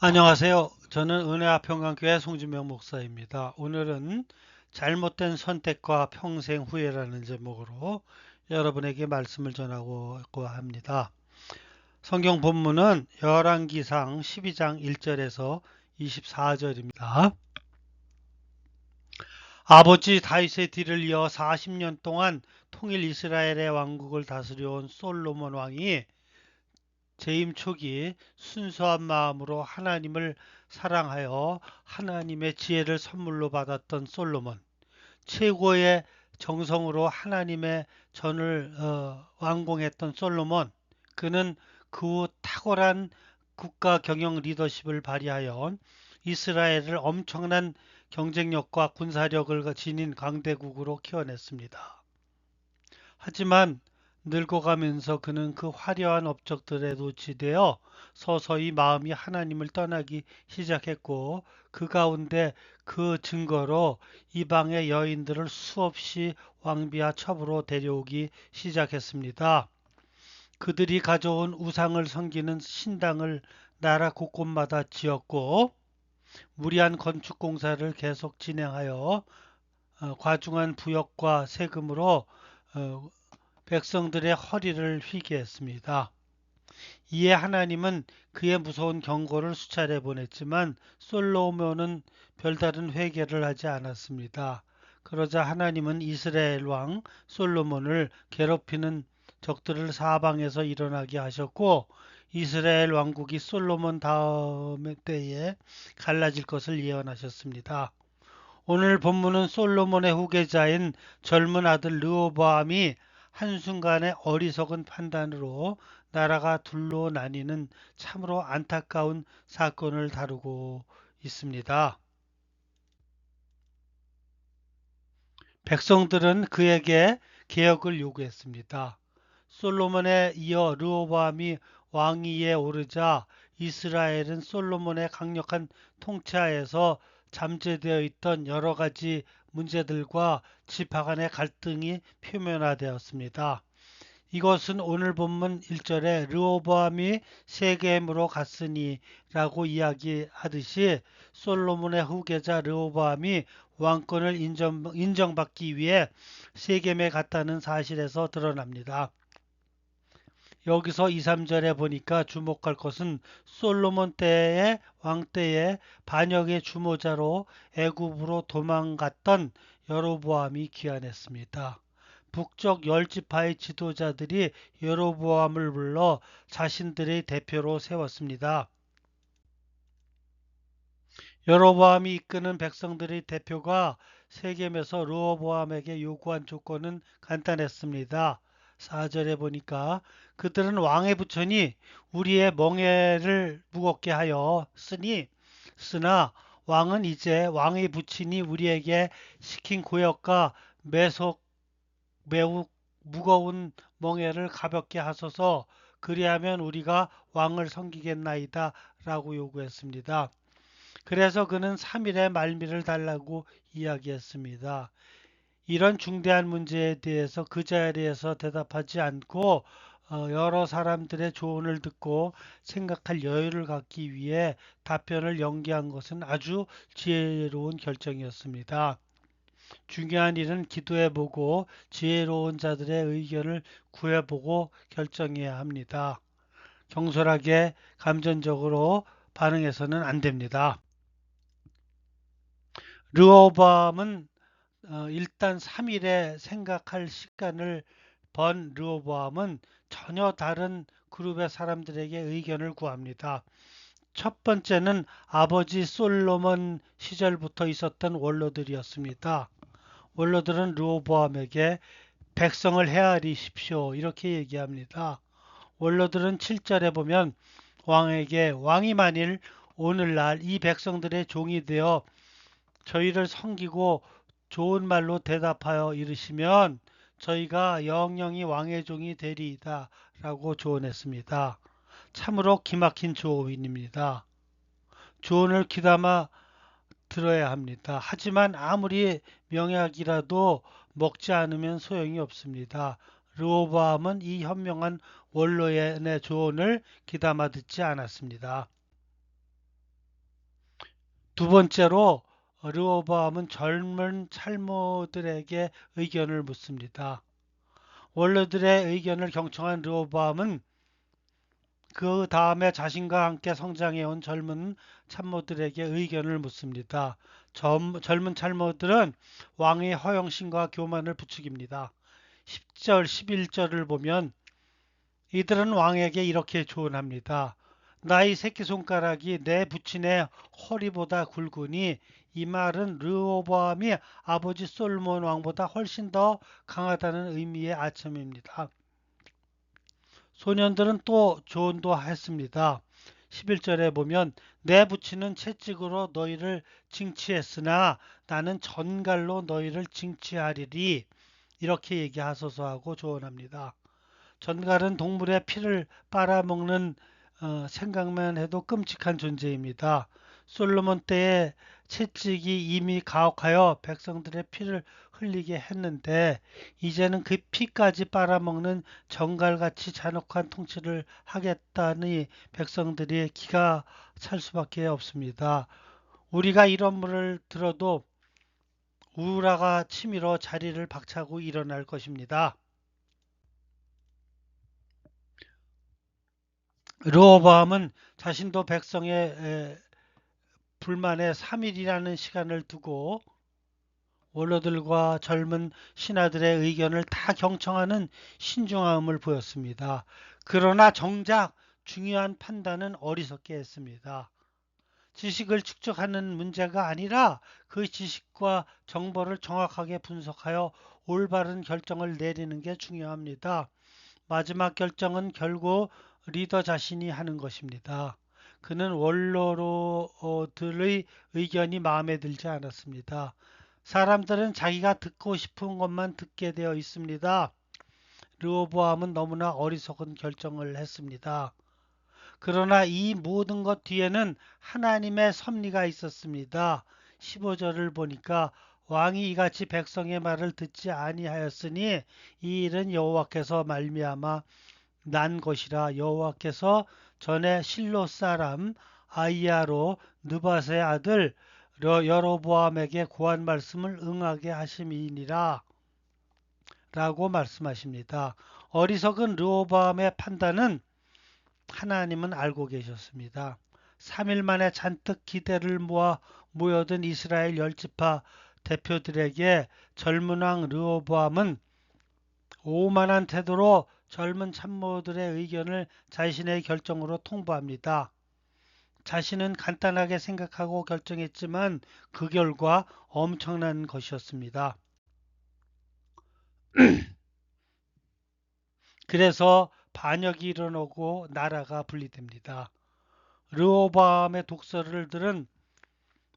안녕하세요. 저는 은혜화평강교회 송진명 목사입니다. 오늘은 잘못된 선택과 평생 후회라는 제목으로 여러분에게 말씀을 전하고 합니다. 성경 본문은 열왕기상 12장 1절에서 24절입니다. 아버지 다윗의 뒤를 이어 40년 동안 통일 이스라엘의 왕국을 다스려온 솔로몬 왕이 재임 초기 순수한 마음으로 하나님을 사랑하여 하나님의 지혜를 선물로 받았던 솔로몬, 최고의 정성으로 하나님의 전을 완공했던 솔로몬, 그는 그 후 탁월한 국가 경영 리더십을 발휘하여 이스라엘을 엄청난 경쟁력과 군사력을 지닌 강대국으로 키워냈습니다. 하지만 늙어가면서 그는 그 화려한 업적들에 노치되어 서서히 마음이 하나님을 떠나기 시작했고, 그 가운데 그 증거로 이방의 여인들을 수없이 왕비와 첩으로 데려오기 시작했습니다. 그들이 가져온 우상을 섬기는 신당을 나라 곳곳마다 지었고, 무리한 건축 공사를 계속 진행하여 과중한 부역과 세금으로 어, 백성들의 허리를 휘게 했습니다. 이에 하나님은 그의 무서운 경고를 수차례 보냈지만 솔로몬은 별다른 회개를 하지 않았습니다. 그러자 하나님은 이스라엘 왕 솔로몬을 괴롭히는 적들을 사방에서 일어나게 하셨고, 이스라엘 왕국이 솔로몬 다음 때에 갈라질 것을 예언하셨습니다. 오늘 본문은 솔로몬의 후계자인 젊은 아들 르호보암이 한순간의 어리석은 판단으로 나라가 둘로 나뉘는 참으로 안타까운 사건을 다루고 있습니다. 백성들은 그에게 개혁을 요구했습니다. 솔로몬에 이어 르호보암이 왕위에 오르자 이스라엘은 솔로몬의 강력한 통치하에서 잠재되어 있던 여러 가지 문제들과 지파 간의 갈등이 표면화되었습니다. 이것은 오늘 본문 1절에 르호보암이 세겜으로 갔으니 라고 이야기하듯이 솔로몬의 후계자 르호보암이 왕권을 인정받기 위해 세겜에 갔다는 사실에서 드러납니다. 여기서 2, 3절에 보니까 주목할 것은 솔로몬 때의 왕 때의 반역의 주모자로 애굽으로 도망갔던 여로보암이 귀환했습니다. 북쪽 열 지파의 지도자들이 여로보암을 불러 자신들의 대표로 세웠습니다. 여로보암이 이끄는 백성들의 대표가 세겜에서 르호보암에게 요구한 조건은 간단했습니다. 4절에 보니까 그들은 왕의 부처니 우리의 멍에를 무겁게 하여 쓰나 왕은 이제 왕의 부친이 우리에게 시킨 고역과 매우 무거운 멍에를 가볍게 하소서. 그리하면 우리가 왕을 섬기겠나이다 라고 요구했습니다. 그래서 그는 3일의 말미를 달라고 이야기했습니다. 이런 중대한 문제에 대해서 그 자리에서 대답하지 않고 여러 사람들의 조언을 듣고 생각할 여유를 갖기 위해 답변을 연기한 것은 아주 지혜로운 결정이었습니다. 중요한 일은 기도해보고 지혜로운 자들의 의견을 구해보고 결정해야 합니다. 경솔하게 감정적으로 반응해서는 안 됩니다. 르호보암은 일단 3일에 생각할 시간을 번 르호보암은 전혀 다른 그룹의 사람들에게 의견을 구합니다. 첫 번째는 아버지 솔로몬 시절부터 있었던 원로들이었습니다. 원로들은 르호보암에게 백성을 헤아리십시오 이렇게 얘기합니다. 원로들은 7절에 보면 왕에게 왕이 만일 오늘날 이 백성들의 종이 되어 저희를 섬기고 좋은 말로 대답하여 이르시면 저희가 영영이 왕의 종이 되리이다 라고 조언했습니다. 참으로 기막힌 조언입니다. 조언을 귀담아 들어야 합니다. 하지만 아무리 명약이라도 먹지 않으면 소용이 없습니다. 르호보암은 이 현명한 원로의 조언을 귀담아 듣지 않았습니다. 두 번째로 르호보암은 젊은 참모들에게 의견을 묻습니다. 원로들의 의견을 경청한 르호보암은 그 다음에 자신과 함께 성장해온 젊은 참모들에게 의견을 묻습니다. 젊은 참모들은 왕의 허영심과 교만을 부추깁니다. 10절, 11절을 보면 이들은 왕에게 이렇게 조언합니다. 나의 새끼손가락이 내 부친의 허리보다 굵으니 이 말은 르호보암이 아버지 솔로몬 왕보다 훨씬 더 강하다는 의미의 아첨입니다. 소년들은 또 조언도 했습니다. 11절에 보면 내 부친은 채찍으로 너희를 징치했으나 나는 전갈로 너희를 징치하리리 이렇게 얘기하소서 하고 조언합니다. 전갈은 동물의 피를 빨아먹는 생각만 해도 끔찍한 존재입니다. 솔로몬 때에 채찍이 이미 가혹하여 백성들의 피를 흘리게 했는데 이제는 그 피까지 빨아먹는 정갈같이 잔혹한 통치를 하겠다니 백성들이 기가 찰 수밖에 없습니다. 우리가 이런 말을 들어도 우라가 치밀어 자리를 박차고 일어날 것입니다. 르호보암은 자신도 백성의 불만에 3일이라는 시간을 두고 원로들과 젊은 신하들의 의견을 다 경청하는 신중함을 보였습니다. 그러나 정작 중요한 판단은 어리석게 했습니다. 지식을 축적하는 문제가 아니라 그 지식과 정보를 정확하게 분석하여 올바른 결정을 내리는 게 중요합니다. 마지막 결정은 결국 리더 자신이 하는 것입니다. 그는 원로들의 의견이 마음에 들지 않았습니다. 사람들은 자기가 듣고 싶은 것만 듣게 되어 있습니다. 르호보암은 너무나 어리석은 결정을 했습니다. 그러나 이 모든 것 뒤에는 하나님의 섭리가 있었습니다. 15절을 보니까 왕이 이같이 백성의 말을 듣지 아니하였으니 이 일은 여호와께서 말미암아 난 것이라. 여호와께서 전에 실로 사람 아이야로 느밧의 아들 여로보암에게 고한 말씀을 응하게 하심이니라 라고 말씀하십니다. 어리석은 르호보암의 판단은 하나님은 알고 계셨습니다. 3일 만에 잔뜩 기대를 모아 모여든 이스라엘 열지파 대표들에게 젊은 왕 르호보암은 오만한 태도로 젊은 참모들의 의견을 자신의 결정으로 통보합니다. 자신은 간단하게 생각하고 결정했지만 그 결과 엄청난 것이었습니다. 그래서 반역이 일어나고 나라가 분리됩니다. 르호보암의 독설을 들은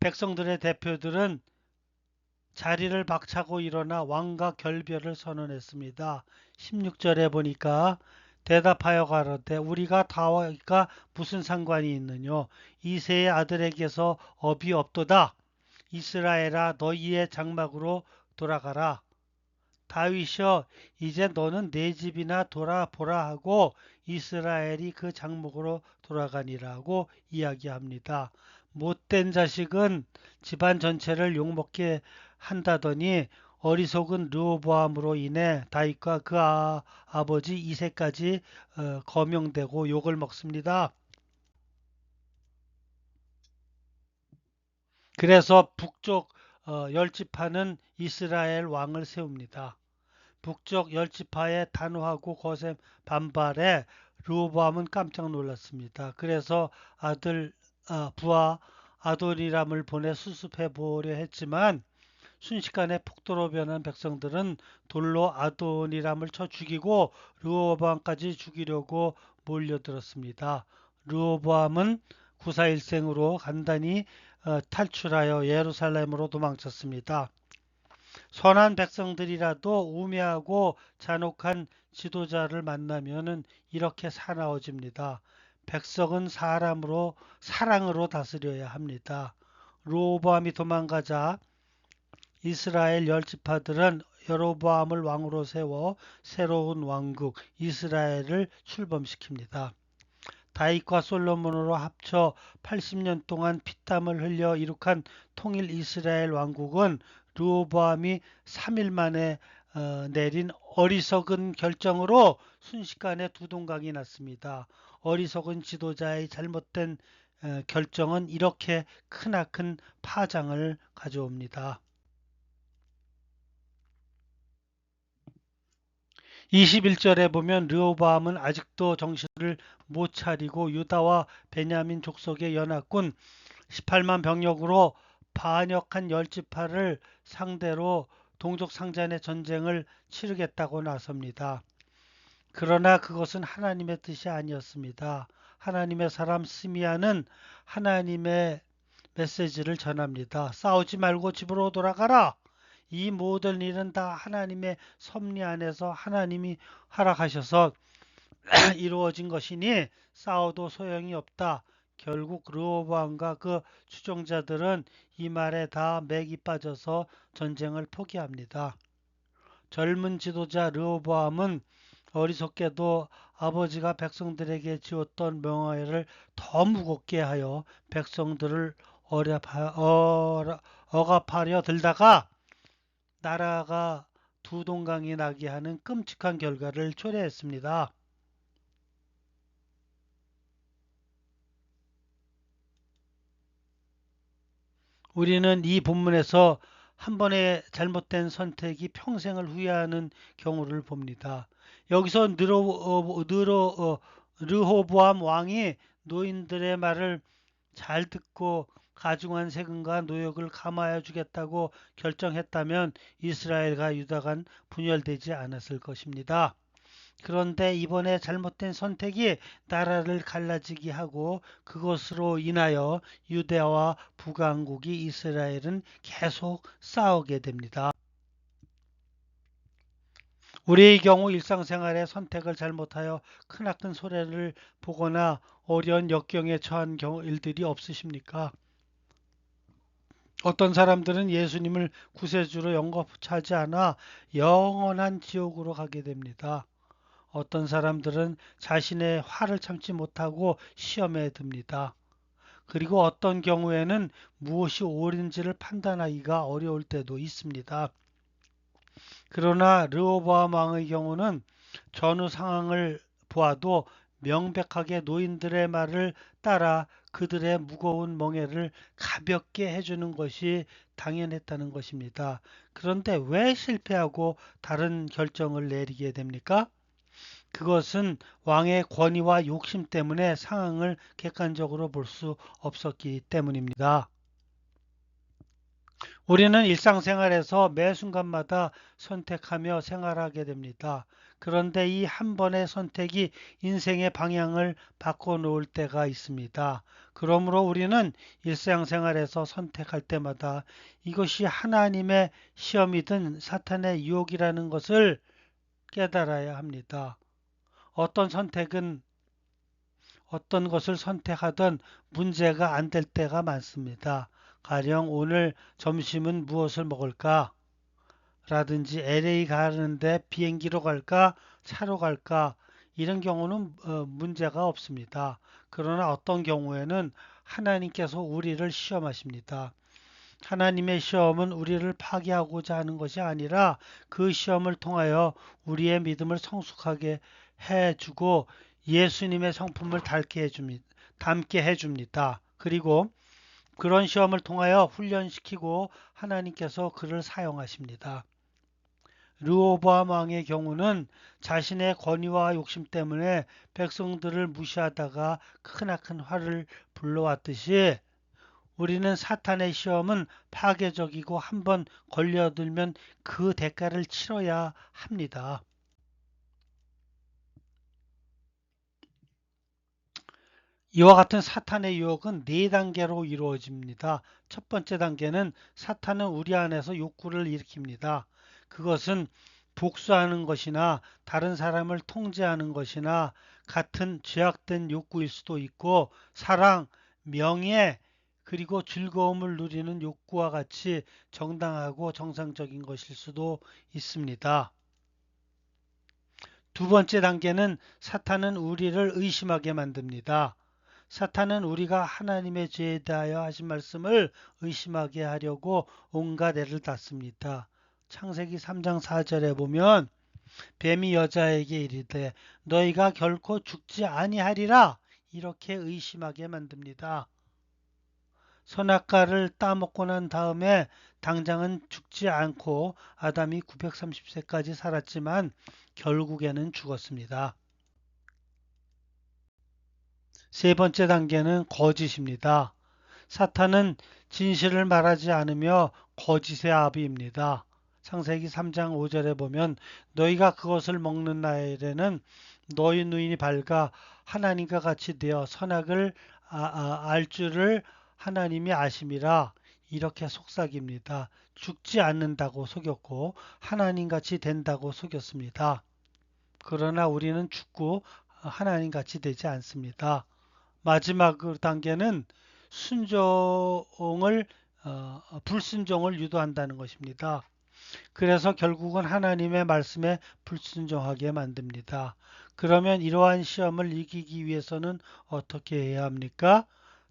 백성들의 대표들은 자리를 박차고 일어나 왕과 결별을 선언했습니다. 16절에 보니까 대답하여 가로되 우리가 다와 무슨 상관이 있느뇨? 이새의 아들에게서 업이 없도다. 이스라엘아 너희의 장막으로 돌아가라. 다윗이여 이제 너는 내 집이나 돌아보라 하고 이스라엘이 그 장막으로 돌아가니라고 이야기합니다. 못된 자식은 집안 전체를 욕먹게 한다더니 어리석은 르호보암으로 인해 다윗과 그 아버지 이새까지 거명되고 욕을 먹습니다. 그래서 북쪽 열지파는 이스라엘 왕을 세웁니다. 북쪽 열지파의 단호하고 거센 반발에 르호보암은 깜짝 놀랐습니다. 그래서 부하 아도니람을 보내 수습해 보려 했지만 순식간에 폭도로 변한 백성들은 돌로 아도니람을 쳐 죽이고 르호보암까지 죽이려고 몰려들었습니다. 르호보암은 구사일생으로 간단히 탈출하여 예루살렘으로 도망쳤습니다. 선한 백성들이라도 우매하고 잔혹한 지도자를 만나면은 이렇게 사나워집니다. 백성은 사랑으로 다스려야 합니다. 르호보암이 도망가자 이스라엘 열지파들은 여로보암을 왕으로 세워 새로운 왕국 이스라엘을 출범시킵니다. 다윗과 솔로몬으로 합쳐 80년 동안 피땀을 흘려 이룩한 통일 이스라엘 왕국은 르호보암이 3일 만에 내린 어리석은 결정으로 순식간에 두 동강이 났습니다. 어리석은 지도자의 잘못된 결정은 이렇게 크나큰 파장을 가져옵니다. 21절에 보면 르호보암은 아직도 정신을 못 차리고 유다와 베냐민 족속의 연합군 18만 병력으로 반역한 열지파를 상대로 동족 상잔의 전쟁을 치르겠다고 나섭니다. 그러나 그것은 하나님의 뜻이 아니었습니다. 하나님의 사람 스미야는 하나님의 메시지를 전합니다. 싸우지 말고 집으로 돌아가라. 이 모든 일은 다 하나님의 섭리 안에서 하나님이 허락하셔서 이루어진 것이니 싸워도 소용이 없다. 결국 르호보암과 그 추종자들은 이 말에 다 맥이 빠져서 전쟁을 포기합니다. 젊은 지도자 르호보암은 어리석게도 아버지가 백성들에게 지었던 명예를 더 무겁게 하여 백성들을 억압하려 들다가 나라가 두 동강이 나게 하는 끔찍한 결과를 초래했습니다. 우리는 이 본문에서 한 번의 잘못된 선택이 평생을 후회하는 경우를 봅니다. 여기서 르호보암 왕이 노인들의 말을 잘 듣고 가중한 세금과 노역을 감하여 주겠다고 결정했다면 이스라엘과 유다가 분열되지 않았을 것입니다. 그런데 이번에 잘못된 선택이 나라를 갈라지게 하고 그것으로 인하여 유대와 북왕국이 이스라엘은 계속 싸우게 됩니다. 우리의 경우 일상생활에 선택을 잘못하여 크나큰 손해를 보거나 어려운 역경에 처한 일들이 없으십니까? 어떤 사람들은 예수님을 구세주로 영접하지 않아 영원한 지옥으로 가게 됩니다. 어떤 사람들은 자신의 화를 참지 못하고 시험에 듭니다. 그리고 어떤 경우에는 무엇이 옳은지를 판단하기가 어려울 때도 있습니다. 그러나 르호보암 왕의 경우는 전후 상황을 보아도 명백하게 노인들의 말을 따라 그들의 무거운 멍에를 가볍게 해주는 것이 당연했다는 것입니다. 그런데 왜 실패하고 다른 결정을 내리게 됩니까? 그것은 왕의 권위와 욕심 때문에 상황을 객관적으로 볼 수 없었기 때문입니다. 우리는 일상생활에서 매 순간마다 선택하며 생활하게 됩니다. 그런데 이 한 번의 선택이 인생의 방향을 바꿔놓을 때가 있습니다. 그러므로 우리는 일상생활에서 선택할 때마다 이것이 하나님의 시험이든 사탄의 유혹이라는 것을 깨달아야 합니다. 어떤 것을 선택하든 문제가 안 될 때가 많습니다. 가령 오늘 점심은 무엇을 먹을까? 라든지 LA 가는데 비행기로 갈까? 차로 갈까? 이런 경우는 문제가 없습니다. 그러나 어떤 경우에는 하나님께서 우리를 시험하십니다. 하나님의 시험은 우리를 파괴하고자 하는 것이 아니라 그 시험을 통하여 우리의 믿음을 성숙하게 해주고 예수님의 성품을 담게 해줍니다. 그리고 그런 시험을 통하여 훈련시키고 하나님께서 그를 사용하십니다. 르호보암 왕의 경우는 자신의 권위와 욕심 때문에 백성들을 무시하다가 크나큰 화를 불러왔듯이 우리는 사탄의 시험은 파괴적이고 한번 걸려들면 그 대가를 치러야 합니다. 이와 같은 사탄의 유혹은 네 단계로 이루어집니다. 첫 번째 단계는 사탄은 우리 안에서 욕구를 일으킵니다. 그것은 복수하는 것이나 다른 사람을 통제하는 것이나 같은 죄악된 욕구일 수도 있고 사랑, 명예, 그리고 즐거움을 누리는 욕구와 같이 정당하고 정상적인 것일 수도 있습니다. 두 번째 단계는 사탄은 우리를 의심하게 만듭니다. 사탄은 우리가 하나님의 죄에 대하여 하신 말씀을 의심하게 하려고 온갖 애를 땄습니다. 창세기 3장 4절에 보면 뱀이 여자에게 이르되 너희가 결코 죽지 아니하리라 이렇게 의심하게 만듭니다. 선악과를 따먹고 난 다음에 당장은 죽지 않고 아담이 930세까지 살았지만 결국에는 죽었습니다. 세 번째 단계는 거짓입니다. 사탄은 진실을 말하지 않으며 거짓의 아비입니다. 창세기 3장 5절에 보면 너희가 그것을 먹는 날에는 너희 눈이 밝아 하나님과 같이 되어 선악을 알 줄을 하나님이 아심이라 이렇게 속삭입니다. 죽지 않는다고 속였고 하나님같이 된다고 속였습니다. 그러나 우리는 죽고 하나님같이 되지 않습니다. 마지막 단계는 순종을 불순종을 유도한다는 것입니다. 그래서 결국은 하나님의 말씀에 불순종하게 만듭니다. 그러면 이러한 시험을 이기기 위해서는 어떻게 해야 합니까?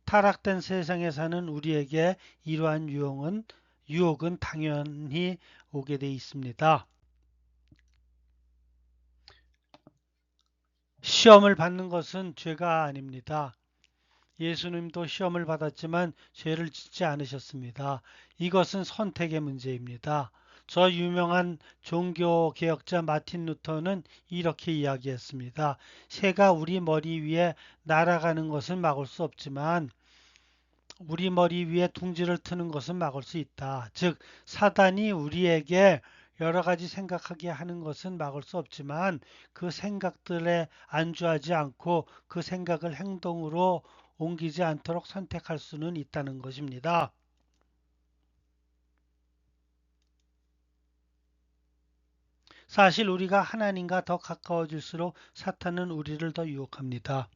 타락된 세상에 사는 우리에게 이러한 유혹은 당연히 오게 돼 있습니다. 시험을 받는 것은 죄가 아닙니다. 예수님도 시험을 받았지만 죄를 짓지 않으셨습니다. 이것은 선택의 문제입니다. 저 유명한 종교개혁자 마틴 루터는 이렇게 이야기했습니다. 새가 우리 머리 위에 날아가는 것은 막을 수 없지만 우리 머리 위에 둥지를 트는 것은 막을 수 있다. 즉 사단이 우리에게 여러 가지 생각하게 하는 것은 막을 수 없지만 그 생각들에 안주하지 않고 그 생각을 행동으로 옮기지 않도록 선택할 수는 있다는 것입니다. 사실 우리가 하나님과 더 가까워질수록 사탄은 우리를 더 유혹합니다.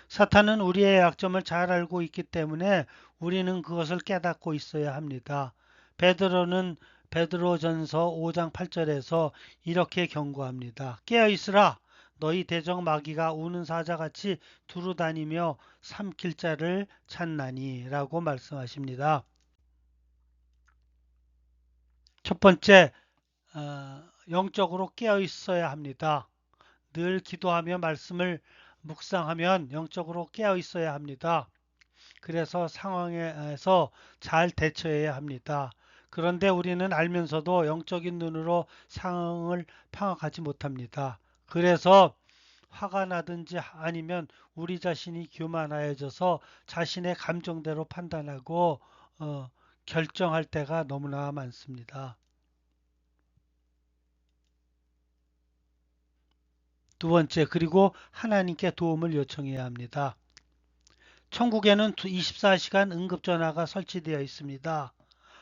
사탄은 우리의 약점을 잘 알고 있기 때문에 우리는 그것을 깨닫고 있어야 합니다. 베드로전서 5장 8절에서 이렇게 경고합니다. 깨어 있으라 너희 대적 마귀가 우는 사자같이 두루다니며 삼킬 자를 찾나니 라고 말씀하십니다. 첫 번째 영적으로 깨어 있어야 합니다. 늘 기도하며 말씀을 묵상하면 영적으로 깨어 있어야 합니다. 그래서 상황에서 잘 대처해야 합니다. 그런데 우리는 알면서도 영적인 눈으로 상황을 파악하지 못합니다. 그래서 화가 나든지 아니면 우리 자신이 교만하여져서 자신의 감정대로 판단하고 결정할 때가 너무나 많습니다. 두 번째, 그리고 하나님께 도움을 요청해야 합니다. 천국에는 24시간 응급전화가 설치되어 있습니다.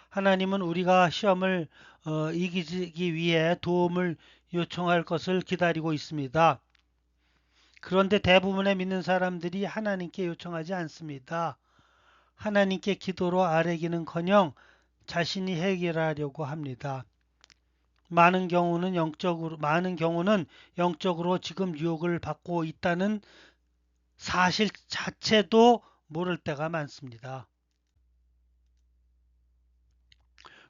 하나님은 우리가 시험을 이기기 위해 도움을 요청할 것을 기다리고 있습니다. 그런데 대부분의 믿는 사람들이 하나님께 요청하지 않습니다. 하나님께 기도로 아뢰기는커녕 자신이 해결하려고 합니다. 많은 경우는 영적으로 지금 유혹을 받고 있다는 사실 자체도 모를 때가 많습니다.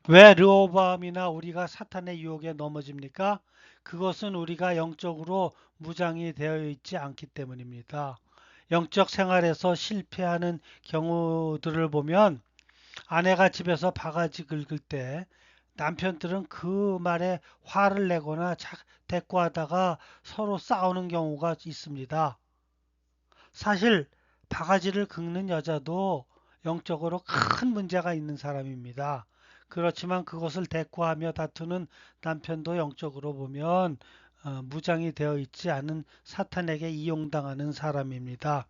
왜 르호보암이나 우리가 사탄의 유혹에 넘어집니까? 그것은 우리가 영적으로 무장이 되어 있지 않기 때문입니다. 영적 생활에서 실패하는 경우들을 보면 아내가 집에서 바가지 긁을 때 남편들은 그 말에 화를 내거나 대꾸하다가 서로 싸우는 경우가 있습니다. 사실 바가지를 긁는 여자도 영적으로 큰 문제가 있는 사람입니다. 그렇지만 그것을 대꾸하며 다투는 남편도 영적으로 보면 무장이 되어 있지 않은 사탄에게 이용당하는 사람입니다.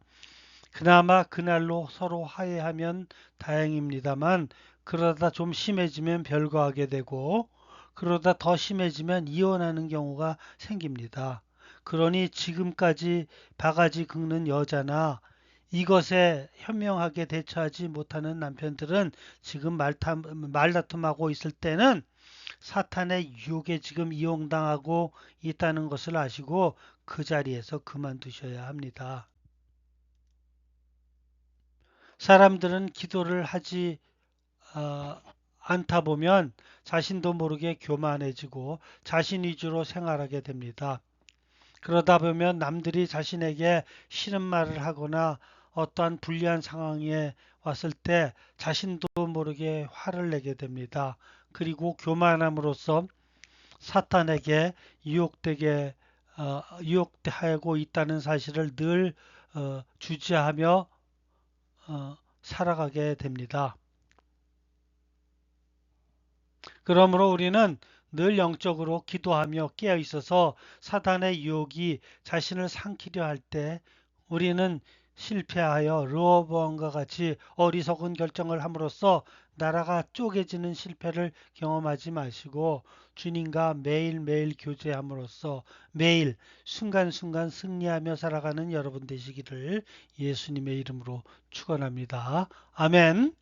그나마 그날로 서로 화해하면 다행입니다만 그러다 좀 심해지면 별거하게 되고 그러다 더 심해지면 이혼하는 경우가 생깁니다. 그러니 지금까지 바가지 긁는 여자나 이것에 현명하게 대처하지 못하는 남편들은 지금 말다툼하고 있을 때는 사탄의 유혹에 지금 이용당하고 있다는 것을 아시고 그 자리에서 그만두셔야 합니다. 사람들은 기도를 하지 않다 보면 자신도 모르게 교만해지고 자신 위주로 생활하게 됩니다. 그러다 보면 남들이 자신에게 싫은 말을 하거나 어떠한 불리한 상황에 왔을 때 자신도 모르게 화를 내게 됩니다. 그리고 교만함으로써 사탄에게 유혹하고 있다는 사실을 늘 주지하며 살아가게 됩니다. 그러므로 우리는 늘 영적으로 기도하며 깨어 있어서 사단의 유혹이 자신을 삼키려 할 때 우리는 실패하여 르호보암과 같이 어리석은 결정을 함으로써 나라가 쪼개지는 실패를 경험하지 마시고 주님과 매일매일 교제함으로써 매일 순간순간 승리하며 살아가는 여러분 되시기를 예수님의 이름으로 축원합니다. 아멘.